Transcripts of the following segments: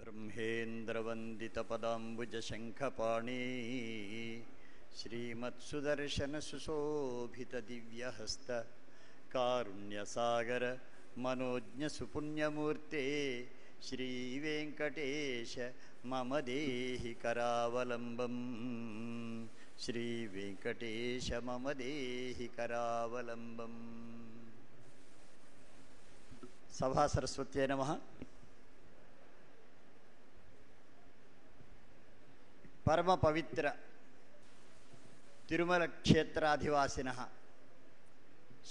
ब्रह्मेन्द्रवन्दितपदाम्बुजशङ्खपाणी श्रीमत्सुदर्शनसुशोभितदिव्यहस्त कारुण्यसागर मनोज्ञसुपुण्यमूर्ते श्रीवेङ्कटेश मम देहि करावलम्बं श्रीवेङ्कटेश मम देहि करावलम्बं। सभा सरस्वत्यै नमः। परम पवित्र तिरुमल क्षेत्राधिवासिनः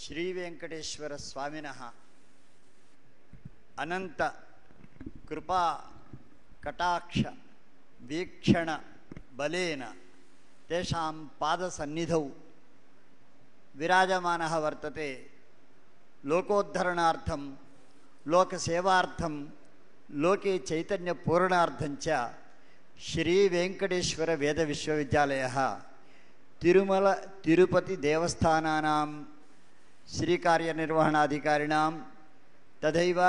श्री वेंकटेश्वर स्वामिनः अनंत कृपा कटाक्ष वीक्षण बलेन तेषां पादसन्निधौ विराजमानः वर्तते। लोकोद्धरणार्थं लोकसेवार्थं लोके चैतन्यपूर्णार्थंच श्री वेंकटेश्वर वेद विश्वविद्यालयः तिरुमल तिरुपति देवस्थानानां श्रीकार्यनिर्वहणाधिकारिणां तथैव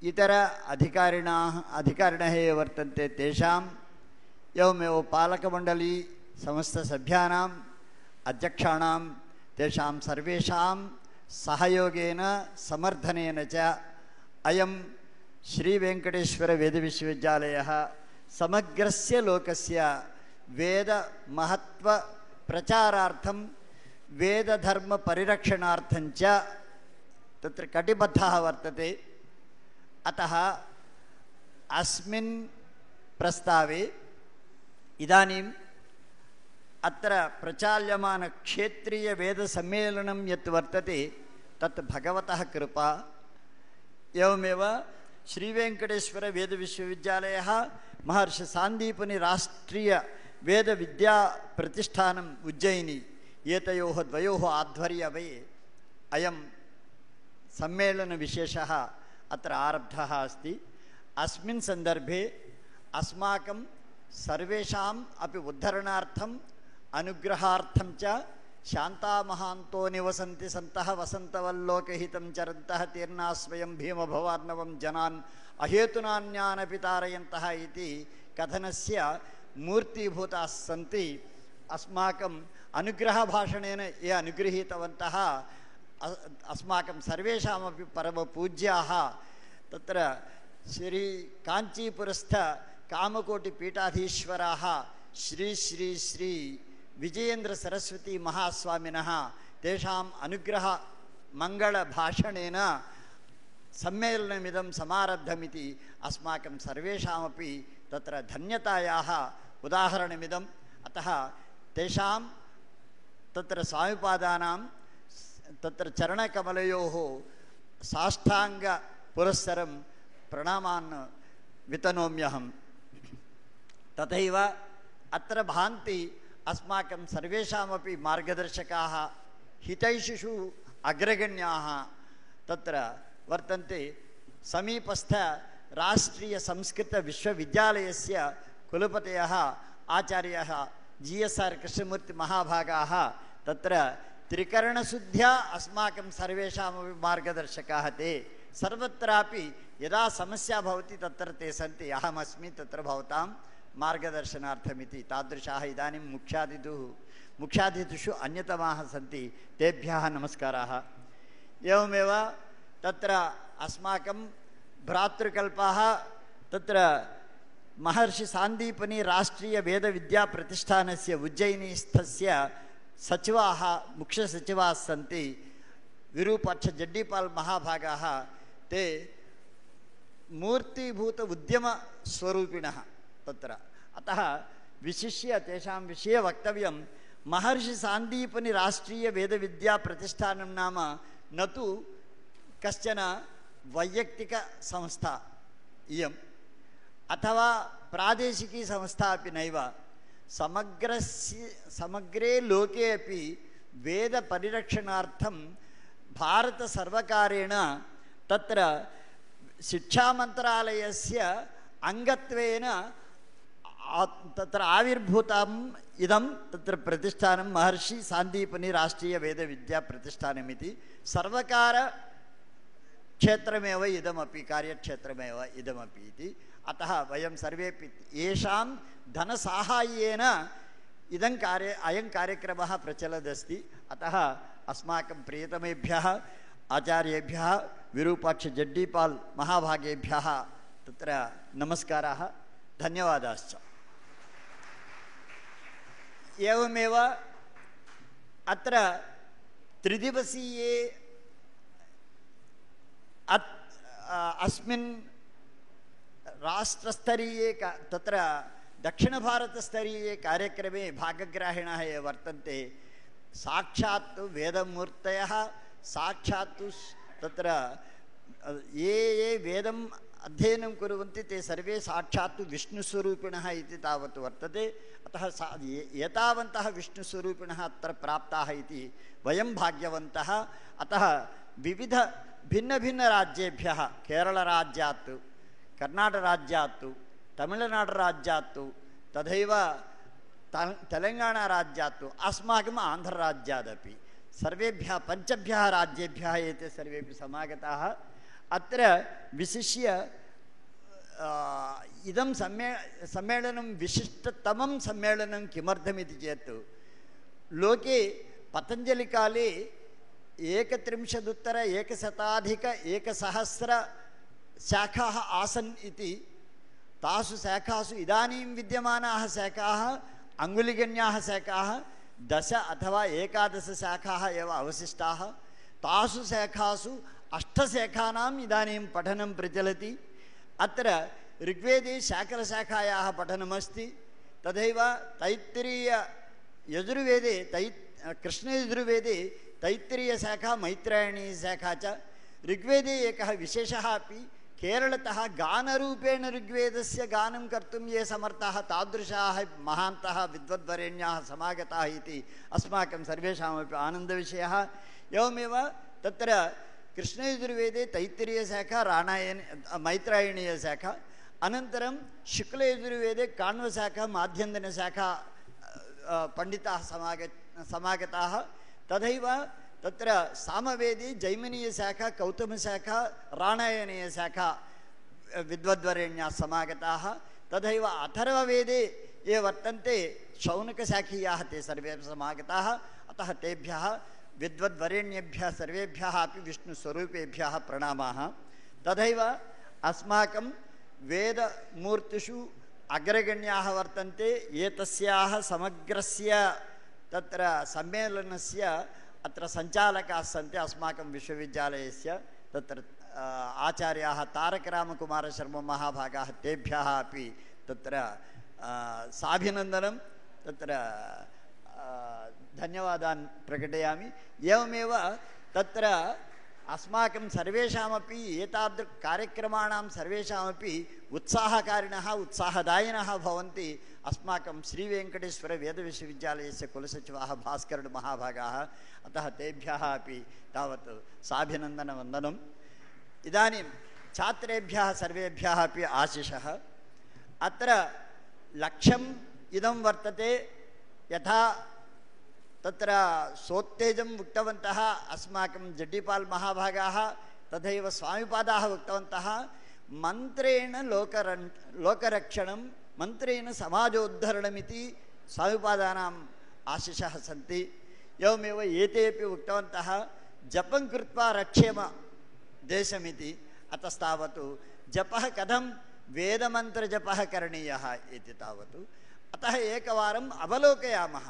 इतर अधिकारिणः ये वर्तन्ते तेषां एवमेव पालकमण्डली समस्तसभ्यानाम् अध्यक्षाणां तेषां सर्वेषां सहयोगेन समर्थनेन च अयं श्रीवेङ्कटेश्वर वेदविश्वविद्यालयः समग्रस्य लोकस्य वेद महत्व प्रचारार्थं वेद धर्म परिरक्षणार्थं च तत्र कटिबद्धः वर्तते। अतः अस्मिन् प्रस्तावे इदानीम् अत्र प्रचाल्यमान क्षेत्रीय वेद सम्मेलनं यत् वर्तते तत् भगवतः कृपा। एवमेव श्री वेंकटेश्वर वेद विश्वविद्यालयः महर्षि सांदीपनि राष्ट्रीय वेद विद्या प्रतिष्ठानम् उज्जयिनी एतयोः द्वयोः आध्वर्यवे अयं सम्मेलन विशेषः अत्र आरब्धः अस्ति। अस्मिन् सन्दर्भे अस्माकं सर्वेषाम् अपि उद्धरणार्थम् अनुग्रहार्थं च शान्तामहान्तो निवसन्ति सन्तः वसन्तवल्लोकहितं चरन्तः तीर्णाः स्वयं भीमभवार्णवं जनान् अहेतुनान्यानपि तारयन्तः इति कथनस्य मूर्तिभूताः सन्ति। अस्माकं अनुग्रहभाषणेन ये अनुगृहीतवन्तः अस्माकं सर्वेषामपि परमपूज्याः तत्र श्री काञ्चीपुरस्थ कामकोटिपीठाधीश्वराः श्री श्री श्री विजयेन्द्र सरस्वती महास्वामिनः तेषाम् अनुग्रह मंगलभाषणेन सम्मेलनमिदं समारब्धमिति अस्माकं सर्वेषामपि तत्र धन्यतायाः उदाहरणमिदम्। अतः तेषां तत्र स्वामिपादानां तत्र चरणकमलयोः साष्टांग पुरस्सरं प्रणामान् वितनोम्यहम्। तथैव अत्र भान्ति अस्माकं सर्वेषामपि मार्गदर्शकाः हितैषिषु अग्रगण्याः तत्र वर्तन्ते। समीपस्थ राष्ट्रीय संस्कृत विश्वविद्यालयस्य कुलपतयः आचार्यः GSR कृष्णमूर्ति महाभागाः तत्र त्रिकरणशुद्ध्या अस्माकं सर्वेषामपि मार्गदर्शकाः ते। सर्वत्रापि यदा समस्या भवति तत्र ते सन्ति। अहमस्मि तत्र भवतां मार्गदर्शनार्थमिति तादृशाः इदानीं मुख्यातिथिषु अन्यतमाः सन्ति। तेभ्यः नमस्काराः। एवमेव तत्र अस्माकं भ्रातृकल्पाः तत्र महर्षि सांदीपनि राष्ट्रीय वेद विद्या प्रतिष्ठानस्य उज्जयिनीस्थस्य सचिवाः मुख्यसचिवाः सन्ति। विरूपाक्ष जड्डीपाल् महाभागाः ते मूर्तिभूत उद्यम स्वरूपिणः तत्र। अतः विशिष्य तेषां विषये वक्तव्यं। महर्षि सांदीपनि राष्ट्रीय वेद विद्या प्रतिष्ठानं नाम न तु कश्चन वैयक्तिक संस्था इयम् अथवा प्रादेशिकी संस्था अपि नैव। समग्रे लोके अपि वेद परिरक्षणार्थं भारत सर्वकारेण तत्र शिक्षामन्त्रालयस्य अंगत्वेन तत्र आविर्भूतम् इदं तत्र प्रतिष्ठानं महर्षि सांदीपनि राष्ट्रीय वेद विद्या प्रतिष्ठानमिति सर्वकार क्षेत्रमेव इदमपि कार्यक्षेत्रमेव इदमपि इति अतः वयं सर्वेपि येषां धनसाहाय्येन अयं कार्यक्रमः प्रचलदस्ति अतः अस्माकं प्रियतमेभ्यः आचार्येभ्यः विरूपाक्षजड्डीपाल् महाभागेभ्यः तत्र नमस्काराः धन्यवादाश्च। एवमेव अत्र त्रिदिवसीये अस्मिन् राष्ट्रस्तरीये तत्र दक्षिणभारतस्तरीये कार्यक्रमे भागग्राहिणः ये वर्तन्ते साक्षात् वेदमूर्तयः साक्षात् तत्र ये वेदम् अध्ययनं कुर्वन्ति ते सर्वे साक्षात् विष्णुस्वरूपिणः इति तावत् वर्तते। अतः एतावन्तः विष्णुस्वरूपिणः अत्र प्राप्ताः इति वयं भाग्यवन्तः। अतः विविध भिन्नभिन्नराज्येभ्यः केरळराज्यात् कर्नाटकराज्यात् तमिळुनाडुराज्यात् तथैव तेलङ्गाणाराज्यात् अस्माकम् आन्ध्रराज्यादपि सर्वेभ्यः पञ्चभ्यः राज्येभ्यः एते सर्वेपि समागताः। अत्र विशिष्य इदं सम्मेलनं विशिष्टतमं सम्मेलनं किमर्थमिति चेत् लोके पतञ्जलिकाले 31,100 शाखाः आसन् इति तासु शाखासु इदानीं विद्यमानाः शाखाः अङ्गुलिगण्याः शाखाः 10 अथवा 11 शाखाः एव अवशिष्टाः। तासु शाखासु 8 शाखानाम् इदानीं पठनं प्रचलति। अत्र ऋग्वेदे शाकलशाखायाः पठनमस्ति तथैव तैत्तिरीय यजुर्वेदे कृष्णयजुर्वेदे तैत्तिरीयशाखा मैत्रायणीयशाखा च ऋग्वेदे एकः विशेषः अपि केरळतः गानरूपेण ऋग्वेदस्य गानं कर्तुं ये समर्थाः तादृशाः महान्तः विद्वद्वरेण्याः समागताः इति अस्माकं सर्वेषामपि आनन्दविषयः। एवमेव तत्र कृष्णयजुर्वेदे तैत्तिरीयशाखा मैत्रायणीयशाखा अनन्तरं शुक्लयजुर्वेदे काण्वशाखा माध्यन्दिनशाखा पण्डिताः समागताः। तथैव तत्र सामवेदे जैमिनीयशाखा कौतुमशाखा राणायणीयशाखा विद्वद्वरेण्याः समागताः। तथैव अथर्ववेदे ये वर्तन्ते शौनकशाखीयाः ते सर्वे समागताः। अतः तेभ्यः विद्वद्वरेण्येभ्यः सर्वेभ्यः अपि विष्णुस्वरूपेभ्यः प्रणामाः। तथैव अस्माकं वेदमूर्तिषु अग्रगण्याः वर्तन्ते एतस्याः समग्रस्य तत्र सम्मेलनस्य अत्र सञ्चालकाः सन्ति अस्माकं विश्वविद्यालयस्य तत्र आचार्याः तारकरामकुमारशर्मा महाभागाः तेभ्यः अपि तत्र साभिनन्दनं तत्र धन्यवादान् प्रकटयामि। एवमेव तत्र अस्माकं सर्वेषामपि एतादृश कार्यक्रमाणां सर्वेषामपि उत्साहकारिणः उत्साहदायिनः भवन्ति अस्माकं श्रीवेङ्कटेश्वर वेदविश्वविद्यालयस्य कुलसचिवाः भास्करन् महाभागाः। अतः तेभ्यः अपि तावत् साभिनन्दनवन्दनम्। इदानीं छात्रेभ्यः सर्वेभ्यः अपि आशिषः। अत्र लक्ष्यम् इदं वर्तते यथा तत्र सोत्तेजम् उक्तवन्तः अस्माकं जड्डीपाल् महाभागाः तथैव स्वामिपादाः उक्तवन्तः मन्त्रेण लोकरक्षणं मन्त्रेण समाजोद्धरणमिति स्वामिपादानाम् आशिषः सन्ति। एवमेव एतेपि उक्तवन्तः जपं कृत्वा रक्ष्येम देशमिति। अतस्तावत् जपः कथं वेदमन्त्रजपः करणीयः इति तावत् अतः एकवारम् अवलोकयामः।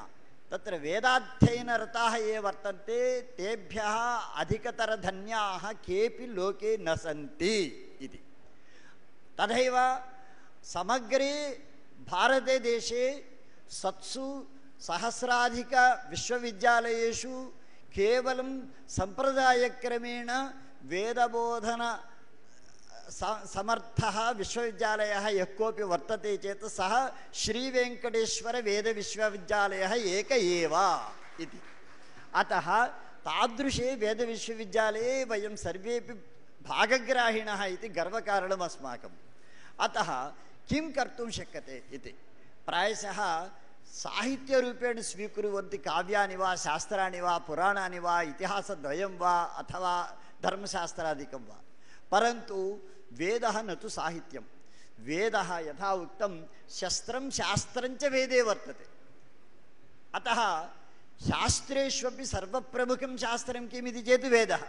तत्र वेदाध्ययनरताः ये वर्तन्ते तेभ्यः अधिकतरधन्याः केऽपि लोके न सन्ति इति। तथैव समग्रे भारते देशे 100 विश्वविद्यालयेषु केवलं सम्प्रदायक्रमेण वेदबोधन समर्थः विश्वविद्यालयः यः कोऽपि वर्तते चेत् सः श्रीवेङ्कटेश्वर वेदविश्वविद्यालयः एक एव इति। अतः तादृशे वेदविश्वविद्यालये वयं सर्वेपि भागग्राहिणः इति गर्वकारणम् अस्माकम्। अतः किं कर्तुं शक्यते इति प्रायशः साहित्यरूपेण स्वीकुर्वन्ति काव्यानि वा शास्त्राणि वा पुराणानि वा इतिहासद्वयं वा अथवा धर्मशास्त्रादिकं वा। परन्तु वेदः न तु साहित्यं। वेदः यथा उक्तं शस्त्रं शास्त्रञ्च वेदे वर्तते। अतः शास्त्रेष्वपि सर्वप्रमुखं शास्त्रं किमिति चेत् वेदः।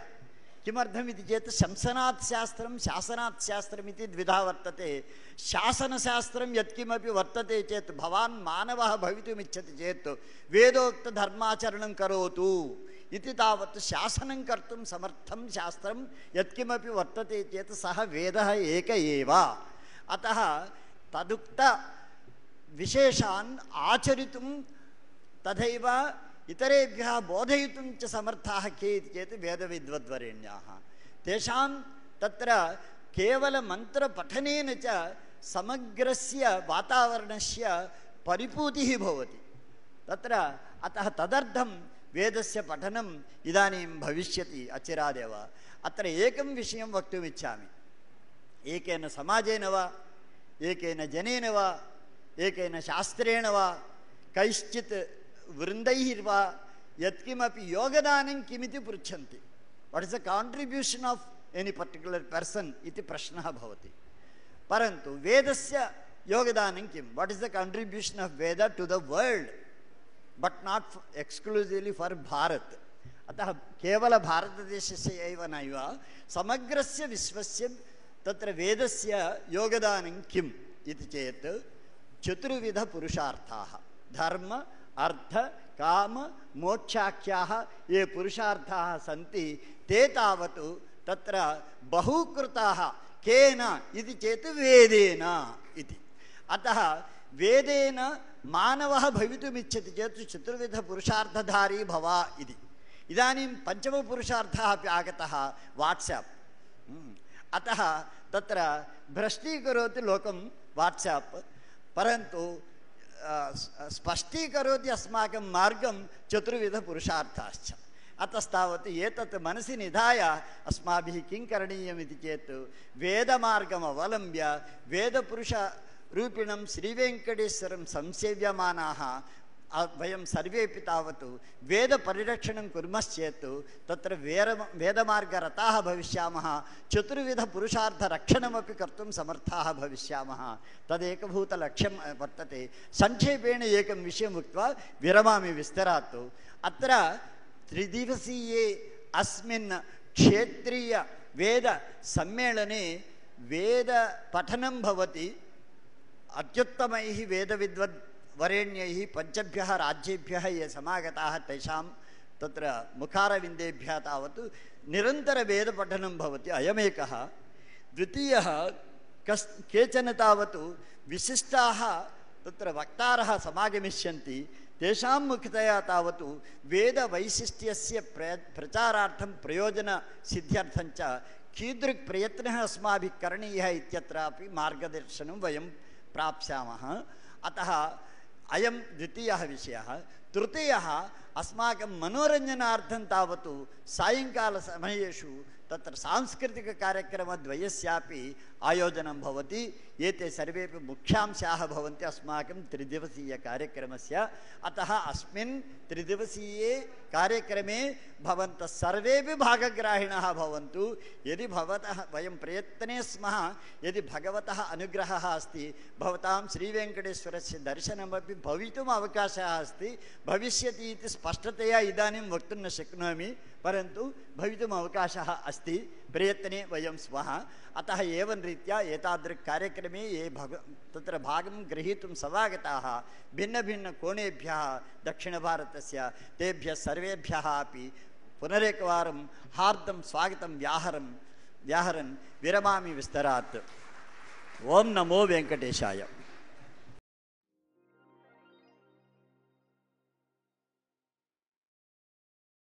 किमर्थमिति चेत् शंसनात् शास्त्रं शासनात् शास्त्रम् इति द्विधा वर्तते। शासनशास्त्रं यत्किमपि वर्तते चेत् भवान् मानवः भवितुमिच्छति चेत् वेदोक्तधर्माचरणं करोतु इति तावत् शासनं कर्तुं समर्थं शास्त्रं यत्किमपि वर्तते चेत् सः वेदः एक एव। अतः तदुक्त विशेषान् आचरितुं तथैव इतरेभ्यः बोधयितुं च समर्थाः के इति चेत् वेदविद्वद्वरेण्याः। तेषां तत्र केवलमन्त्रपठनेन च समग्रस्य वातावरणस्य परिपूतिः भवति तत्र। अतः तदर्थं वेदस्य पठनम् इदानीं भविष्यति अचिरादेव। अत्र एकं विषयं वक्तुमिच्छामि। एकेन समाजेन वा एकेन जनेन वा एकेन शास्त्रेण वा कैश्चित् वृन्दैर्वा यत्किमपि योगदानं किमिति पृच्छन्ति। What is the contribution of any particular person इति प्रश्नः भवति। परन्तु वेदस्य योगदानं किं? What is the contribution of Veda to the world but not exclusively for Bharat. अतः केवल भारतदेशस्य एव नैव समग्रस्य विश्वस्य तत्र वेदस्य योगदानं किम् इति चेत् चतुर्विध पुरुषार्थाः धर्म अर्थ काम मोक्षाख्याः ये पुरुषार्थाः सन्ति ते तावत् तत्र बहुकृताः केन इति चेत् वेदेन इति। अतः वेदेन मानवः भवितुमिच्छति चेत् चतुर्विध पुरुषार्थधारी भव इति। इदानीं पञ्चमपुरुषार्थः अपि आगतः वाट्साप्। अतः तत्र भ्रष्टीकरोति लोकं वाट्साप्, परन्तु स्पष्टीकरोति अस्माकं मार्गं चतुर्विधपुरुषार्थाश्च। अतस्तावत् एतत् मनसि निधाय अस्माभिः किं करणीयमिति चेत् वेदमार्गम् अवलम्ब्य वेदपुरुषरूपिणं श्रीवेङ्कटेश्वरं संसेव्यमानाः वयं सर्वेपि तावत् वेदपरिरक्षणं कुर्मश्चेत् तत्र वेदमार्गरताः भविष्यामः। चतुर्विधपुरुषार्थरक्षणमपि कर्तुं समर्थाः भविष्यामः। तदेकभूतलक्ष्यं वर्तते। संक्षेपेण एकं विषयम् उक्त्वा विरमामि विस्तरात्। अत्र त्रिदिवसीये अस्मिन् क्षेत्रीय वेदसम्मेलने वेदपठनं भवति। अत्युत्तमैः वेदविद्वद्वरेण्यैः पञ्चभ्यः राज्येभ्यः ये समागताः तेषां तत्र मुखारविन्देभ्यः तावत् निरन्तरवेदपठनं भवति। अयमेकः। द्वितीयः केचन तावत् विशिष्टाः तत्र वक्तारः समागमिष्यन्ति। तेषां मुखतया तावत् वेदवैशिष्ट्यस्य प्रचारार्थं प्रयोजनसिद्ध्यर्थं च कीदृक् प्रयत्नः अस्माभिः करणीयः इत्यत्रापि मार्गदर्शनं वयं प्राप्स्यामः। अतः अयं द्वितीयः विषयः। तृतीयः अस्माकं मनोरञ्जनार्थं तावत् सायङ्कालसमयेषु तत्र सांस्कृतिककार्यक्रमद्वयस्यापि आयोजनं भवति। एते सर्वेपि मुख्यांशाः भवन्ति अस्माकं त्रिदिवसीयकार्यक्रमस्य। अतः अस्मिन् त्रिदिवसीये कार्यक्रमे भवन्तः सर्वेपि भागग्राहिणः भवन्तु। यदि भवतः वयं प्रयत्ने स्मः, यदि भगवतः अनुग्रहः अस्ति, भवतां श्रीवेङ्कटेश्वरस्य दर्शनमपि भवितुम् अवकाशः अस्ति। भविष्यति इति स्पष्टतया इदानीं वक्तुं न शक्नोमि, परन्तु भवितुम् अवकाशः अस्ति। प्रयत्ने वयं स्मः। अतः एवं रीत्या एतादृक् कार्यक्रमे ये तत्र भागं ग्रहीतुं समागताः भिन्नभिन्नकोणेभ्यः दक्षिणभारतस्य तेभ्यः सर्वेभ्यः अपि पुनरेकवारं हार्दं स्वागतं व्याहरन् विरमामि विस्तरात्। ओं नमो वेङ्कटेशाय।